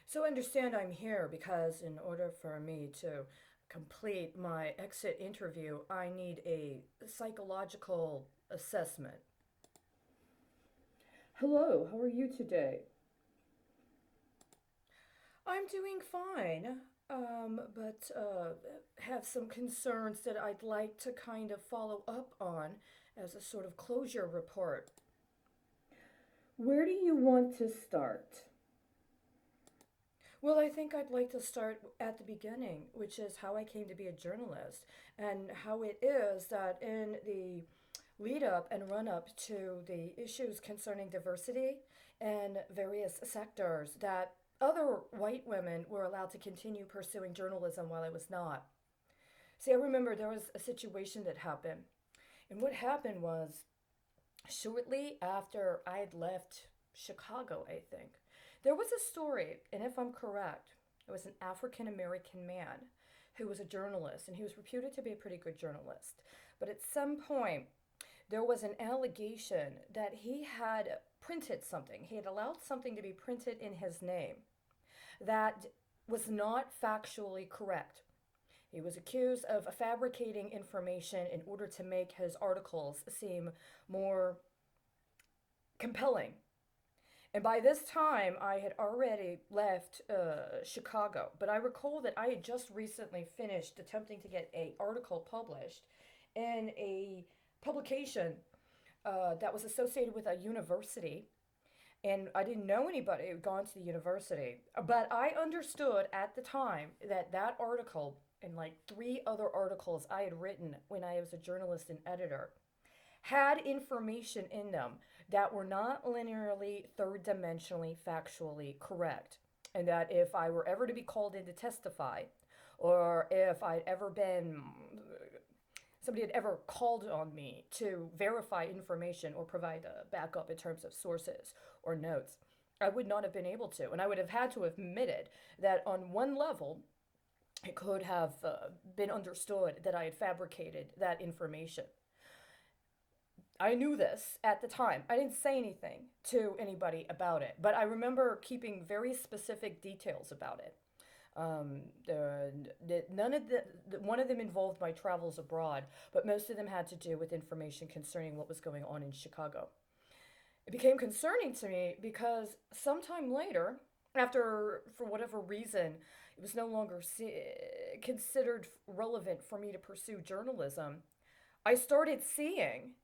So understand I'm here because in order for me to complete my exit interview, I need a psychological assessment. Hello, how are you today? I'm doing fine, but have some concerns that I'd like to kind of follow up on as a sort of closure report. Where do you want to start? Well, I think I'd like to start at the beginning, which is how I came to be a journalist and how it is that in the lead up and run up to the issues concerning diversity in various sectors that other white women were allowed to continue pursuing journalism while I was not. See, I remember there was a situation that happened. And what happened was shortly after I had left Chicago, I think, there was a story, and if I'm correct, it was an African American man who was a journalist, and he was reputed to be a pretty good journalist. But at some point, there was an allegation that he had printed something. He had allowed something to be printed in his name that was not factually correct. He was accused of fabricating information in order to make his articles seem more compelling. And by this time, I had already left Chicago. But I recall that I had just recently finished attempting to get an article published in a publication that was associated with a university. And I didn't know anybody who had gone to the university. But I understood at the time that that article and like three other articles I had written when I was a journalist and editor had information in them that were not linearly, third dimensionally, factually correct. And that if I were ever to be called in to testify, or if I'd ever been, somebody had ever called on me to verify information or provide a backup in terms of sources or notes, I would not have been able to. And I would have had to have admitted that on one level, it could have been understood that I had fabricated that information. I knew this at the time. I didn't say anything to anybody about it, but I remember keeping very specific details about it. None of one of them involved my travels abroad, but most of them had to do with information concerning what was going on in Chicago. It became concerning to me because sometime later, after, for whatever reason, it was no longer considered relevant for me to pursue journalism, I started seeing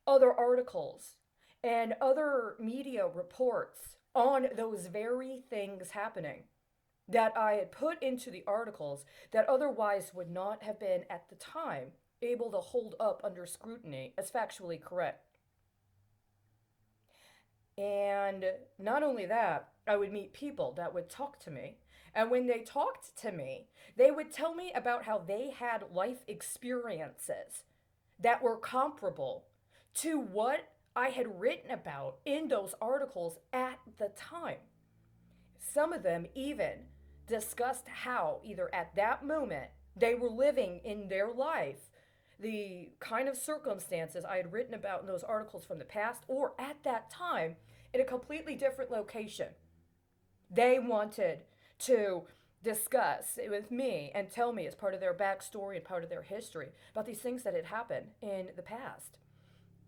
other articles and other media reports on those very things happening that I had put into the articles that otherwise would not have been at the time able to hold up under scrutiny as factually correct. And not only that, I would meet people that would talk to me. And when they talked to me, they would tell me about how they had life experiences that were comparable to what I had written about in those articles at the time. Some of them even discussed how, either at that moment, they were living in their life the kind of circumstances I had written about in those articles from the past, or at that time in a completely different location. They wanted to discuss it with me and tell me as part of their backstory and part of their history about these things that had happened in the past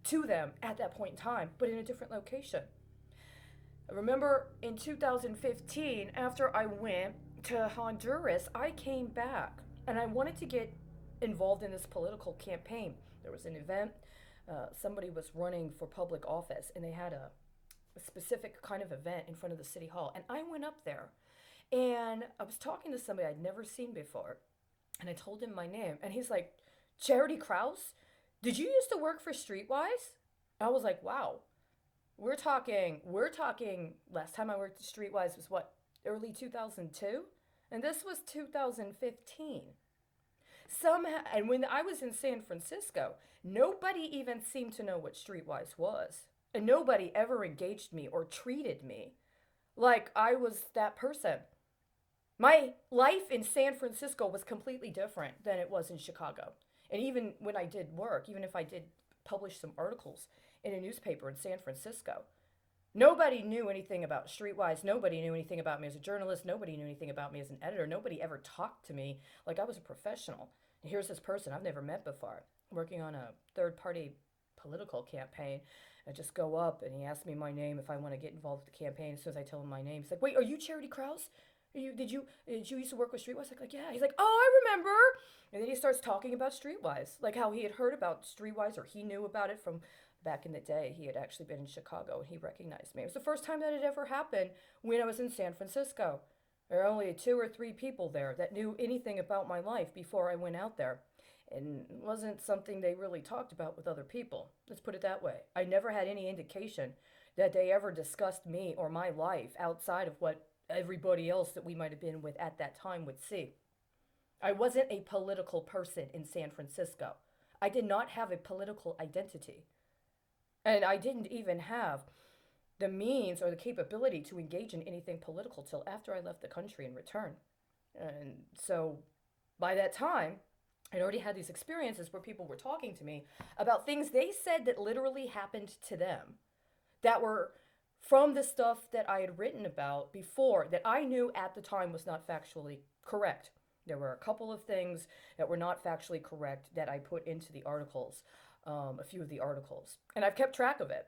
to them at that point in time, but in a different location. I remember in 2015, after I went to Honduras, I came back and I wanted to get involved in this political campaign. There was an event, somebody was running for public office, and they had a specific kind of event in front of the city hall. And I went up there and I was talking to somebody I'd never seen before. And I told him my name, and he's like, Charity Crouse? Did you used to work for Streetwise? I was like, wow. We're talking, last time I worked at Streetwise was what, early 2002? And this was 2015. Somehow, and when I was in San Francisco, nobody even seemed to know what Streetwise was. And nobody ever engaged me or treated me like I was that person. My life in San Francisco was completely different than it was in Chicago. And even when I did work, even if I did publish some articles in a newspaper in San Francisco, Nobody knew anything about Streetwise. Nobody knew anything about me as a journalist. Nobody knew anything about me as an editor. Nobody ever talked to me like I was a professional. And here's this person I've never met before, working on a third party political campaign. I just go up and he asks me my name if I want to get involved with the campaign. As soon as I tell him my name, he's like, "Wait, are you Charity Crouse? Did you used to work with Streetwise?" Like, yeah. He's like, "Oh, I remember." And then he starts talking about Streetwise, like how he had heard about Streetwise or he knew about it from back in the day. He had actually been in Chicago and he recognized me. It was the first time that it ever happened when I was in San Francisco. There were only two or three people there that knew anything about my life before I went out there. And it wasn't something they really talked about with other people. Let's put it that way. I never had any indication that they ever discussed me or my life outside of what everybody else that we might have been with at that time would see. I wasn't a political person in San Francisco. I did not have a political identity. And I didn't even have the means or the capability to engage in anything political till after I left the country and returned. And so by that time, I'd already had these experiences where people were talking to me about things they said that literally happened to them that were from the stuff that I had written about before that I knew at the time was not factually correct. There were a couple of things that were not factually correct that I put into the articles, a few of the articles. And I've kept track of it.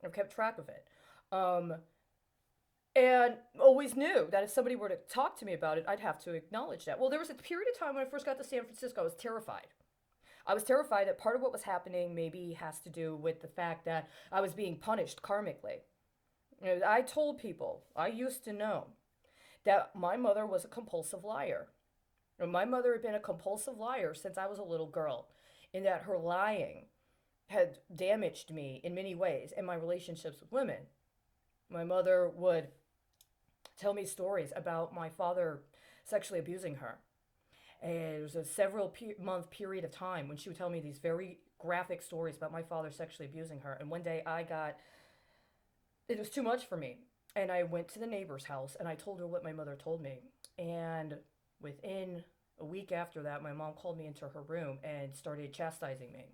I've kept track of it. Um, and always knew that if somebody were to talk to me about it, I'd have to acknowledge that. Well, there was a period of time when I first got to San Francisco, I was terrified. I was terrified that part of what was happening maybe has to do with the fact that I was being punished karmically. You know, I told people, I used to know, that my mother was a compulsive liar. And my mother had been a compulsive liar since I was a little girl, in that her lying had damaged me in many ways in my relationships with women. My mother would tell me stories about my father sexually abusing her. And it was a month period of time when she would tell me these very graphic stories about my father sexually abusing her. And one day it was too much for me. And I went to the neighbor's house and I told her what my mother told me. And within a week after that, my mom called me into her room and started chastising me.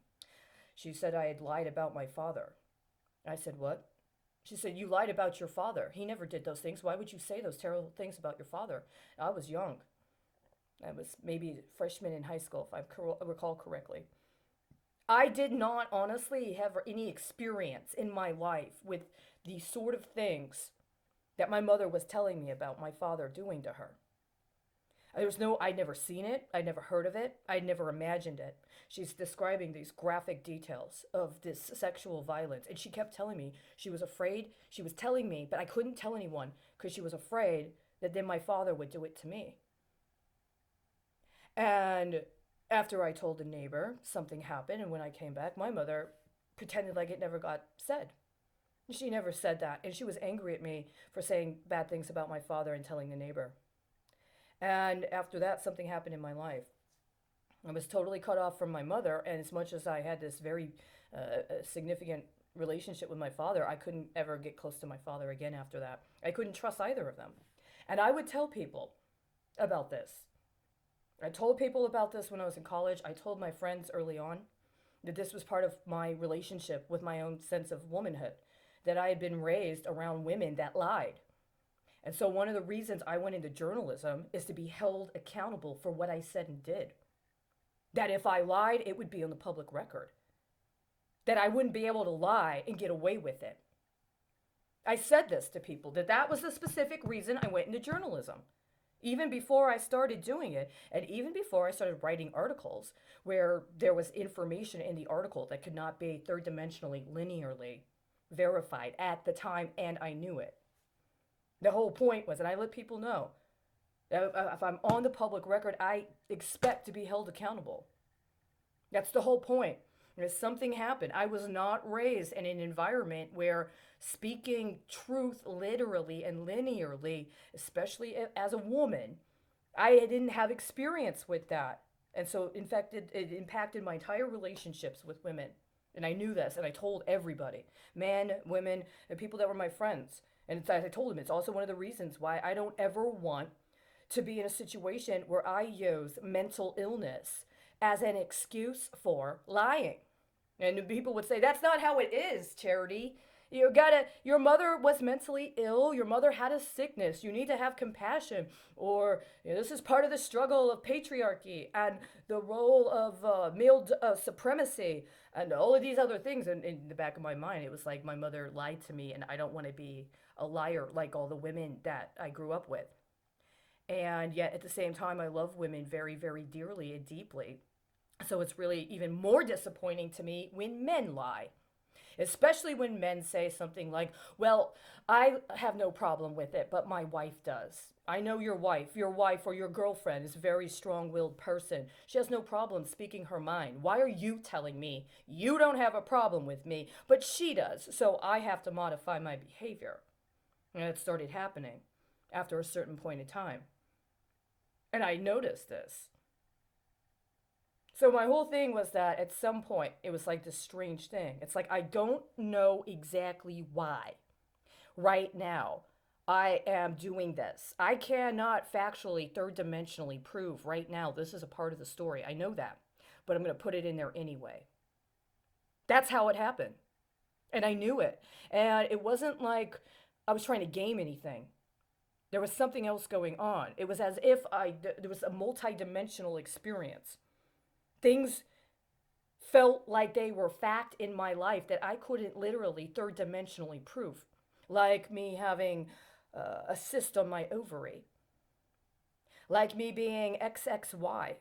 She said I had lied about my father. I said, "What?" She said, "You lied about your father. He never did those things. Why would you say those terrible things about your father?" I was young. I was maybe a freshman in high school, if I recall correctly. I did not honestly have any experience in my life with the sort of things that my mother was telling me about my father doing to her. I'd never seen it, I'd never heard of it, I'd never imagined it. She's describing these graphic details of this sexual violence, and she kept telling me she was afraid. She was telling me, but I couldn't tell anyone because she was afraid that then my father would do it to me. And after I told the neighbor, something happened, and when I came back, my mother pretended like it never got said. She never said that, and she was angry at me for saying bad things about my father and telling the neighbor. And after that, something happened in my life. I was totally cut off from my mother, and as much as I had this very significant relationship with my father, I couldn't ever get close to my father again after that. I couldn't trust either of them. And I would tell people about this. I told people about this when I was in college. I told my friends early on that this was part of my relationship with my own sense of womanhood, that I had been raised around women that lied. And so one of the reasons I went into journalism is to be held accountable for what I said and did. That if I lied, it would be on the public record. That I wouldn't be able to lie and get away with it. I said this to people, that was the specific reason I went into journalism. Even before I started doing it, and even before I started writing articles where there was information in the article that could not be third dimensionally, linearly verified at the time, and I knew it. The whole point was, and I let people know, that if I'm on the public record, I expect to be held accountable. That's the whole point. If something happened, I was not raised in an environment where speaking truth literally and linearly, especially as a woman, I didn't have experience with that. And so, in fact, it impacted my entire relationships with women. And I knew this, and I told everybody, men, women, and people that were my friends. And in fact, I told them it's also one of the reasons why I don't ever want to be in a situation where I use mental illness as an excuse for lying. And people would say, "That's not how it is, Charity. Your mother was mentally ill. Your mother had a sickness. You need to have compassion. Or this is part of the struggle of patriarchy and the role of male supremacy and all of these other things. And in the back of my mind, it was like my mother lied to me, and I don't want to be a liar like all the women that I grew up with. And yet, at the same time, I love women very, very dearly and deeply. So it's really even more disappointing to me when men lie, especially when men say something like, well, I have no problem with it, but my wife does. I know your wife or your girlfriend is a very strong willed person. She has no problem speaking her mind. Why are you telling me you don't have a problem with me, but she does? So I have to modify my behavior. And it started happening after a certain point in time. And I noticed this. So my whole thing was that at some point it was like this strange thing. It's like I don't know exactly why right now I am doing this. I cannot factually, third dimensionally prove right now this is a part of the story. I know that, but I'm going to put it in there anyway. That's how it happened. And I knew it. And it wasn't like I was trying to game anything. There was something else going on. It was as if there was a multi-dimensional experience. Things felt like they were fact in my life that I couldn't literally third dimensionally prove. Like me having a cyst on my ovary. Like me being XXY.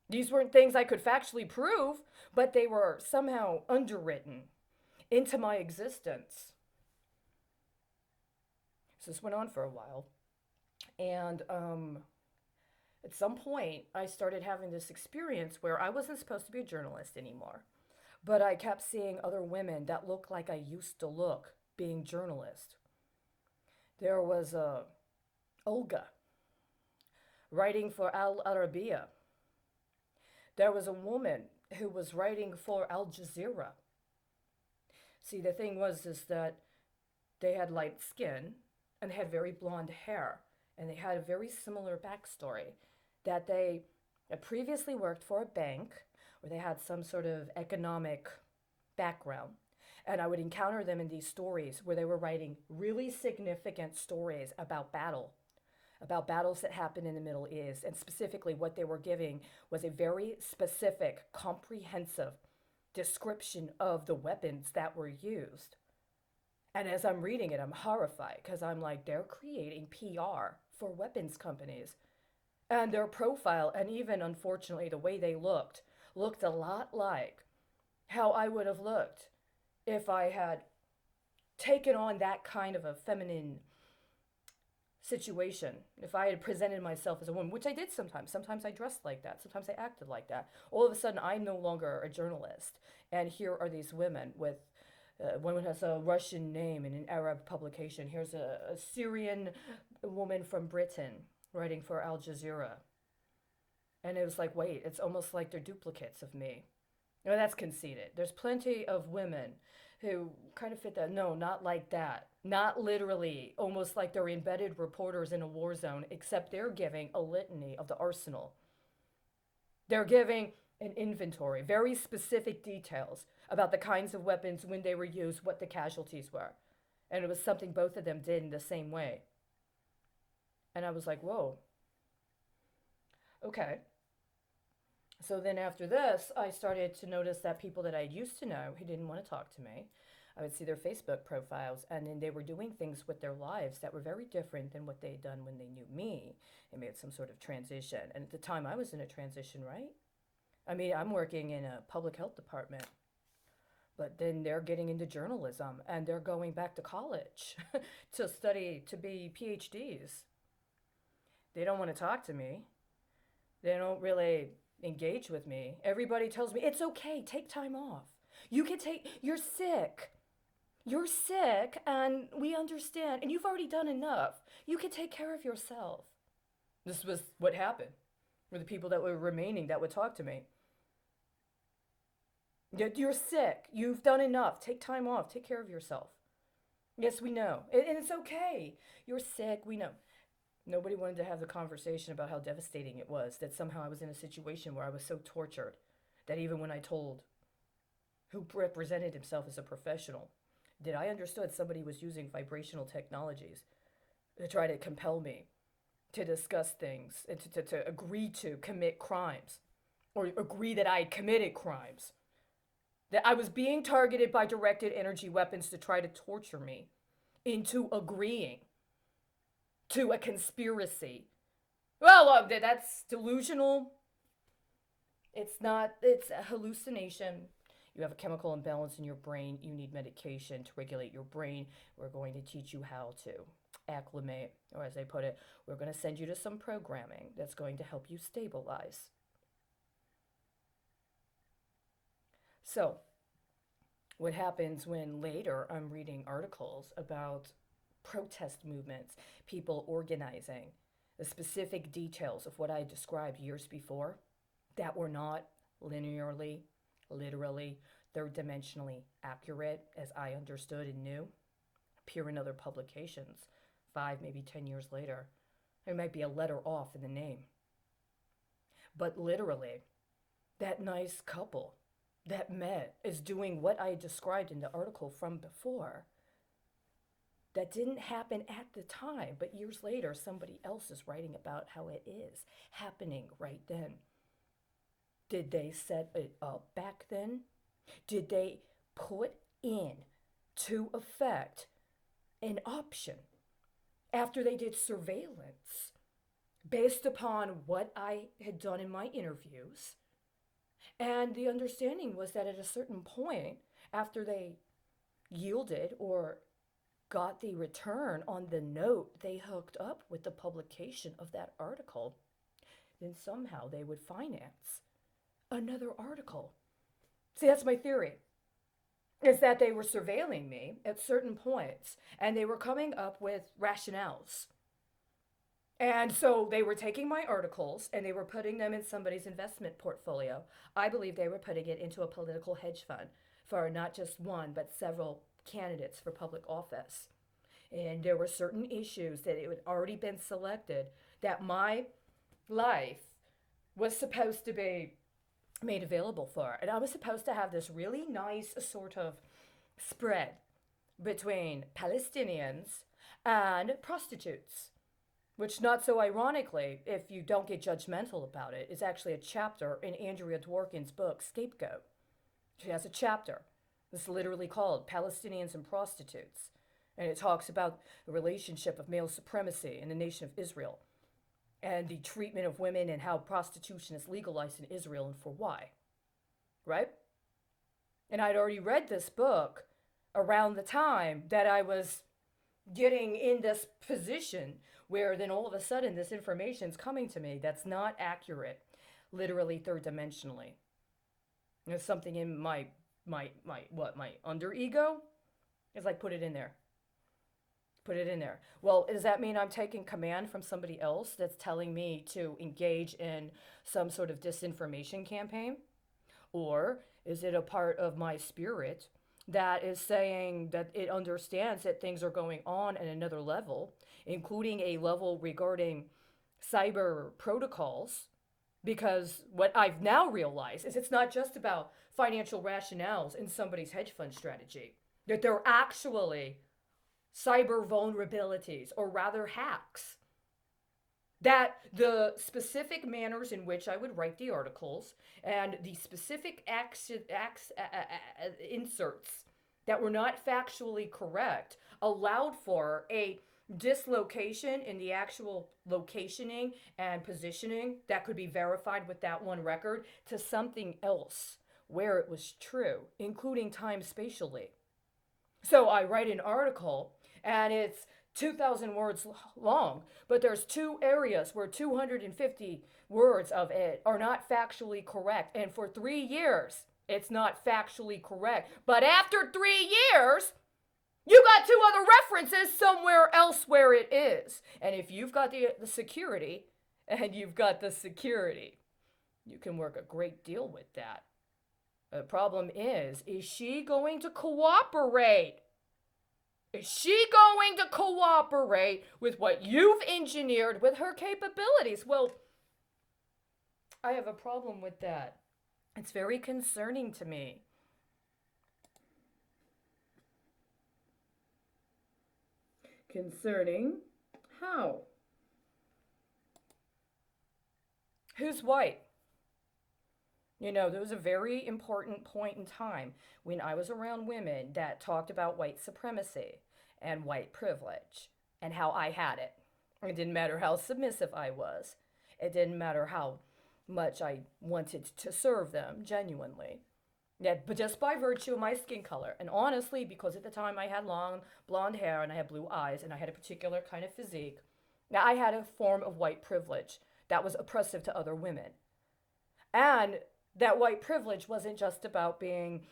These weren't things I could factually prove, but they were somehow underwritten into my existence. So this went on for a while. And at some point, I started having this experience where I wasn't supposed to be a journalist anymore. But I kept seeing other women that looked like I used to look being journalists. There was Olga writing for Al Arabiya. There was a woman who was writing for Al Jazeera. See, the thing was is that they had light skin and they had very blonde hair, and they had a very similar backstory that they had previously worked for a bank or they had some sort of economic background. And I would encounter them in these stories where they were writing really significant stories about battles that happened in the Middle East. And specifically, what they were giving was a very specific, comprehensive description of the weapons that were used. And as I'm reading it, I'm horrified because I'm like, they're creating PR for weapons companies. And their profile, and even unfortunately the way they looked a lot like how I would have looked if I had taken on that kind of a feminine situation. If I had presented myself as a woman, which I did sometimes. Sometimes I dressed like that. Sometimes I acted like that. All of a sudden, I'm no longer a journalist. And here are these women with one has a Russian name in an Arab publication. Here's a Syrian woman from Britain writing for Al Jazeera. And it was like, wait, it's almost like they're duplicates of me. No, that's conceited. There's plenty of women who kind of fit that. No, not like that. Not literally, almost like they're embedded reporters in a war zone, except they're giving a litany of the arsenal. They're giving an inventory, very specific details about the kinds of weapons, when they were used, what the casualties were. And it was something both of them did in the same way. And I was like, whoa. Okay. So then after this, I started to notice that people that I used to know who didn't want to talk to me, I would see their Facebook profiles, and then they were doing things with their lives that were very different than what they had done when they knew me. They made some sort of transition. And at the time, I was in a transition, right? I mean, I'm working in a public health department, but then they're getting into journalism and they're going back to college to study to be PhDs. They don't want to talk to me. They don't really engage with me. Everybody tells me, it's okay, take time off. You're sick. You're sick, and we understand, and you've already done enough. You can take care of yourself. This was what happened with the people that were remaining that would talk to me. You're sick. You've done enough. Take time off. Take care of yourself. Yes, we know. And it's okay. You're sick. We know. Nobody wanted to have the conversation about how devastating it was, that somehow I was in a situation where I was so tortured that even when I told who represented himself as a professional, that I understood somebody was using vibrational technologies to try to compel me to discuss things and to agree to commit crimes or agree that I had committed crimes. That I was being targeted by directed energy weapons to try to torture me into agreeing to a conspiracy. Well, that's delusional. It's not, it's a hallucination. You have a chemical imbalance in your brain. You need medication to regulate your brain. We're going to teach you how to acclimate, or as they put it, we're going to send you to some programming that's going to help you stabilize. So, what happens when later I'm reading articles about protest movements, people organizing, the specific details of what I described years before that were not linearly, literally, third dimensionally accurate as I understood and knew, appear in other publications 5, maybe 10 years later. There might be a letter off in the name. But literally, that nice couple that met is doing what I described in the article from before. That didn't happen at the time, but years later, somebody else is writing about how it is happening right then. Did they set it up back then? Did they put in to effect an option after they did surveillance based upon what I had done in my interviews? And the understanding was that at a certain point, after they yielded or got the return on the note they hooked up with the publication of that article, then somehow they would finance another article. See, that's my theory, is that they were surveilling me at certain points and they were coming up with rationales. And so they were taking my articles and they were putting them in somebody's investment portfolio. I believe they were putting it into a political hedge fund for not just one, but several candidates for public office. And there were certain issues that it had already been selected that my life was supposed to be made available for. And I was supposed to have this really nice sort of spread between Palestinians and prostitutes, which, not so ironically, if you don't get judgmental about it, is actually a chapter in Andrea Dworkin's book, Scapegoat. She has a chapter that's literally called Palestinians and Prostitutes. And it talks about the relationship of male supremacy in the nation of Israel and the treatment of women and how prostitution is legalized in Israel and for why. Right? And I'd already read this book around the time that I was getting in this position where then all of a sudden this information's coming to me that's not accurate, literally third dimensionally. There's something in my under ego? It's like, put it in there. Put it in there. Well, does that mean I'm taking command from somebody else that's telling me to engage in some sort of disinformation campaign? Or is it a part of my spirit that is saying that it understands that things are going on at another level, including a level regarding cyber protocols? Because what I've now realized is it's not just about financial rationales in somebody's hedge fund strategy, that there are actually cyber vulnerabilities, or rather hacks, that the specific manners in which I would write the articles and the specific inserts that were not factually correct allowed for a dislocation in the actual locationing and positioning that could be verified with that one record to something else where it was true, including time spatially. So I write an article and it's 2,000 words long, but there's 2 areas where 250 words of it are not factually correct. And for 3 years, it's not factually correct. But after 3 years, you got 2 other references somewhere else where it is. And if you've got the security, and you've got the security, you can work a great deal with that. The problem is she going to cooperate? Is she going to cooperate with what you've engineered with her capabilities? Well, I have a problem with that. It's very concerning to me. Concerning how? Who's white? There was a very important point in time when I was around women that talked about white supremacy and white privilege and how I had it. It didn't matter how submissive I was, it didn't matter how much I wanted to serve them genuinely. Yeah, but just by virtue of my skin color, and honestly, because at the time I had long blonde hair and I had blue eyes and I had a particular kind of physique, now I had a form of white privilege that was oppressive to other women. And that white privilege wasn't just about being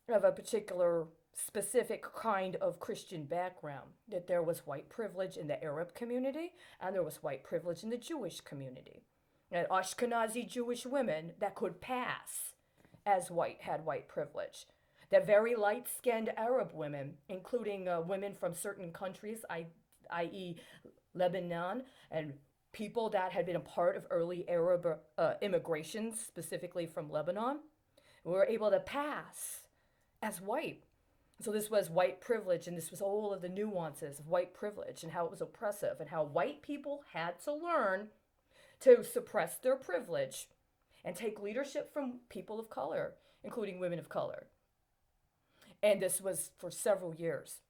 of a particular specific kind of Christian background, that there was white privilege in the Arab community and there was white privilege in the Jewish community. And Ashkenazi Jewish women that could pass as white had white privilege. That very light skinned Arab women, including women from certain countries, i.e., Lebanon, and people that had been a part of early Arab immigration, specifically from Lebanon, were able to pass as white. So this was white privilege, and this was all of the nuances of white privilege and how it was oppressive and how white people had to learn to suppress their privilege and take leadership from people of color, including women of color. And this was for several years.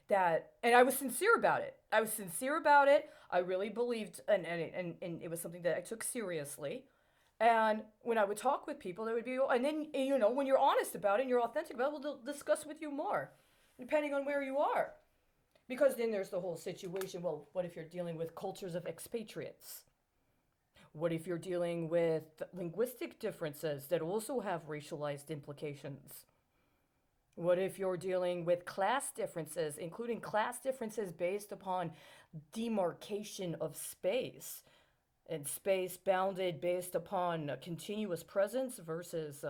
And I was sincere about it. I was sincere about it. I really believed, and it was something that I took seriously. And when I would talk with people, they would be, and then, when you're honest about it and you're authentic about it, they'll discuss with you more, depending on where you are. Because then there's the whole situation, well, what if you're dealing with cultures of expatriates? What if you're dealing with linguistic differences that also have racialized implications? What if you're dealing with class differences, including class differences based upon demarcation of space and space bounded based upon a continuous presence versus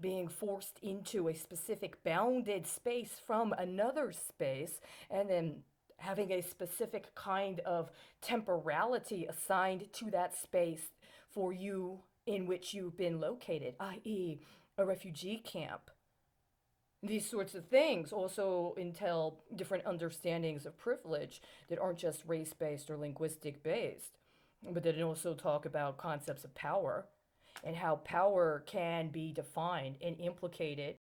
being forced into a specific bounded space from another space and then having a specific kind of temporality assigned to that space for you in which you've been located, i.e., a refugee camp. These sorts of things also entail different understandings of privilege that aren't just race based or linguistic based, but that also talk about concepts of power and how power can be defined and implicated